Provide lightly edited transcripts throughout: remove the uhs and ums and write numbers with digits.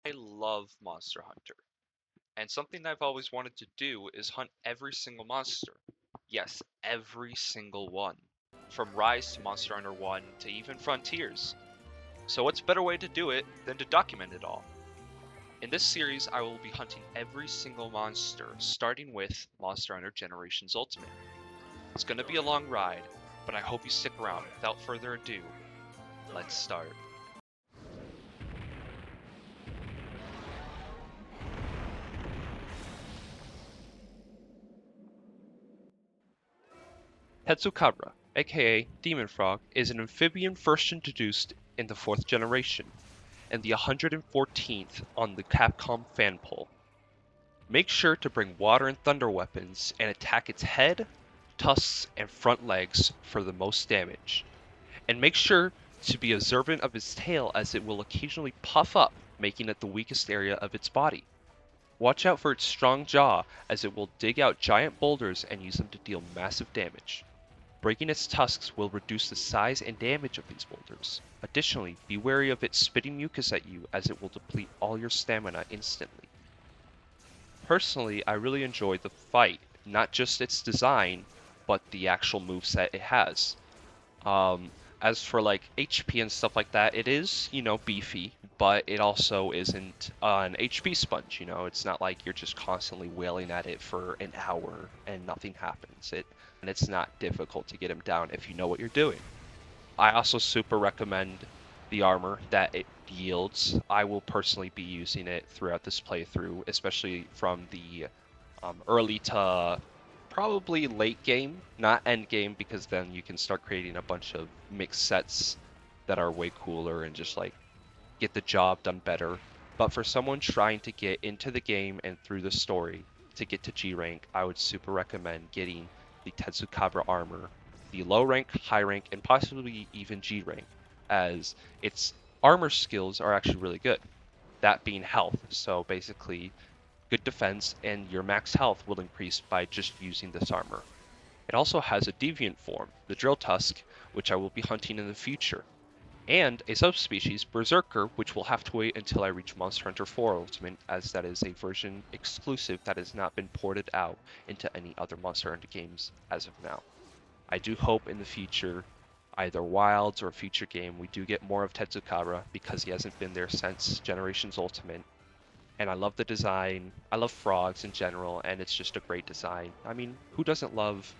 I love Monster Hunter, and something I've always wanted to do is hunt every single monster. Yes, every single one. From Rise to Monster Hunter 1 to even Frontiers. So what's a better way to do it than to document it all? In this series, I will be hunting every single monster, starting with Monster Hunter Generations Ultimate. It's going to be a long ride, but I hope you stick around. Without further ado, let's start. Tetsucabra, aka Demon Frog, is an amphibian first introduced in the 4th generation, and the 114th on the Capcom fan poll. Make sure to bring water and thunder weapons and attack its head, tusks, and front legs for the most damage. And make sure to be observant of its tail as it will occasionally puff up, making it the weakest area of its body. Watch out for its strong jaw as it will dig out giant boulders and use them to deal massive damage. Breaking its tusks will reduce the size and damage of these boulders. Additionally, be wary of it spitting mucus at you as it will deplete all your stamina instantly. Personally, I really enjoyed the fight, not just its design, but the actual moveset it has. Um, as for like HP and stuff like that, it is, beefy, but it also isn't an HP sponge, It's not like you're just constantly wailing at it for an hour and nothing happens. And it's not difficult to get him down if you know what you're doing. I also super recommend the armor that it yields. I will personally be using it throughout this playthrough, especially from the early to probably late game, not end game, because then you can start creating a bunch of mixed sets that are way cooler and just like get the job done better. But for someone trying to get into the game and through the story to get to G rank, I would super recommend getting the Tetsucabra armor, the low rank, high rank, and possibly even G rank, as its armor skills are actually really good. That being health. So basically, good defense, and your max health will increase by just using this armor. It also has a deviant form, the Drill Tusk, which I will be hunting in the future, and a subspecies, Berserker, which will have to wait until I reach Monster Hunter 4 Ultimate, as that is a version exclusive that has not been ported out into any other Monster Hunter games as of now. I do hope in the future, either Wilds or a future game, we do get more of Tetsucabra because he hasn't been there since Generations Ultimate, and I love the design. I love frogs in general, and it's just a great design. I mean, who doesn't love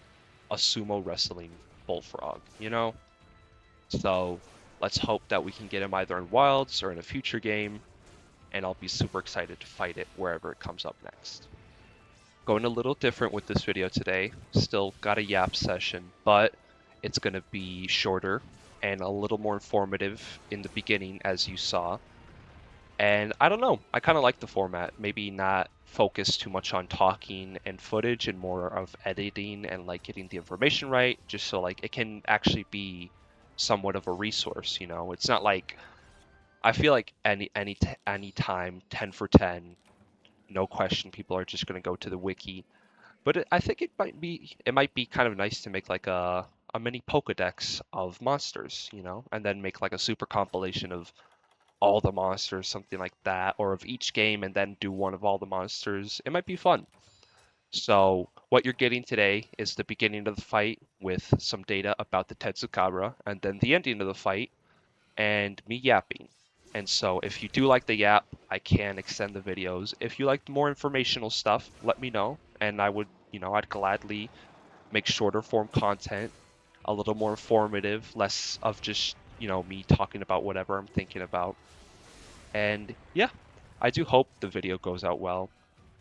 a sumo wrestling bullfrog, So let's hope that we can get him either in Wilds or in a future game, and I'll be super excited to fight it wherever it comes up next. Going a little different with this video today. Still got a yap session, but it's going to be shorter and a little more informative in the beginning, as you saw. And I don't know, I kind of like the format. Maybe not focus too much on talking and footage and more of editing and like getting the information right, just so like it can actually be somewhat of a resource, It's not like I feel like any time 10 for 10, no question people are just going to go to the wiki. But I think it might be kind of nice to make like a mini Pokédex of monsters, and then make like a super compilation of all the monsters, something like that, or of each game and then do one of all the monsters. It might be fun. So what you're getting today is the beginning of the fight with some data about the Tetsucabra, and then the ending of the fight and me yapping. And so if you do like the yap, I can extend the videos. If you like more informational stuff, let me know, and I would, I'd gladly make shorter form content, a little more informative, less of just, me talking about whatever I'm thinking about. And yeah, I do hope the video goes out well.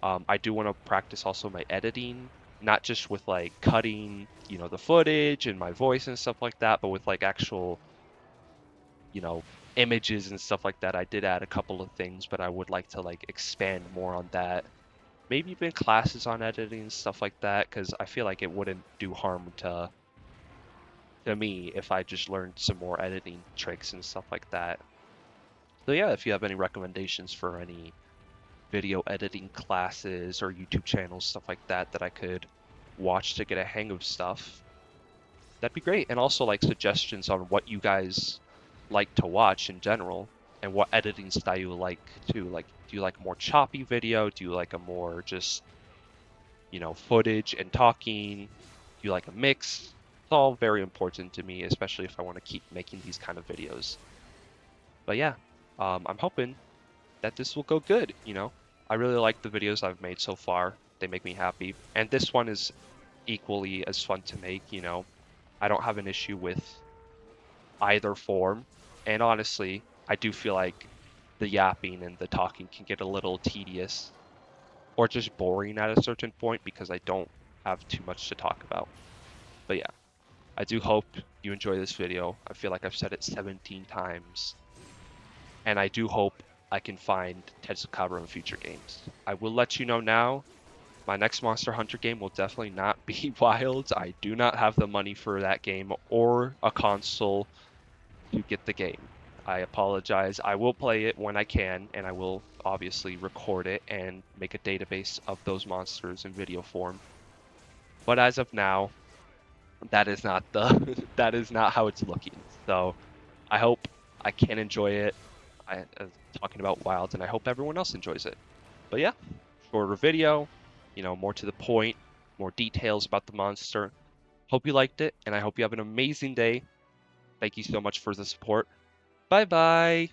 I do want to practice also my editing, not just with like cutting, the footage and my voice and stuff like that, but with like actual, you know, images and stuff like that. I did add a couple of things, but I would like to like expand more on that. Maybe even classes on editing and stuff like that, because I feel like it wouldn't do harm to me if I just learned some more editing tricks and stuff like that. So yeah, if you have any recommendations for any video editing classes or YouTube channels, stuff like that, that I could watch to get a hang of stuff, that'd be great. And also like suggestions on what you guys like to watch in general. and what editing style you like too. Like, do you like more choppy video? Do you like a more just, footage and talking? Do you like a mix? It's all very important to me, especially if I want to keep making these kind of videos. But yeah, I'm hoping that this will go good. I really like the videos I've made so far. They make me happy, and this one is equally as fun to make. I don't have an issue with either form, and honestly, I do feel like the yapping and the talking can get a little tedious or just boring at a certain point because I don't have too much to talk about. But yeah, I do hope you enjoy this video. I feel like I've said it 17 times, and I do hope I can find Tetsucabra in future games. I will let you know now. My next Monster Hunter game will definitely not be Wilds. I do not have the money for that game or a console to get the game. I apologize. I will play it when I can, and I will obviously record it and make a database of those monsters in video form. But as of now, that is not the that is not how it's looking. So I hope I can enjoy it. Talking about Wilds, and I hope everyone else enjoys it. But yeah, shorter video, more to the point, more details about the monster. Hope you liked it, and I hope you have an amazing day. Thank you so much for the support. Bye bye.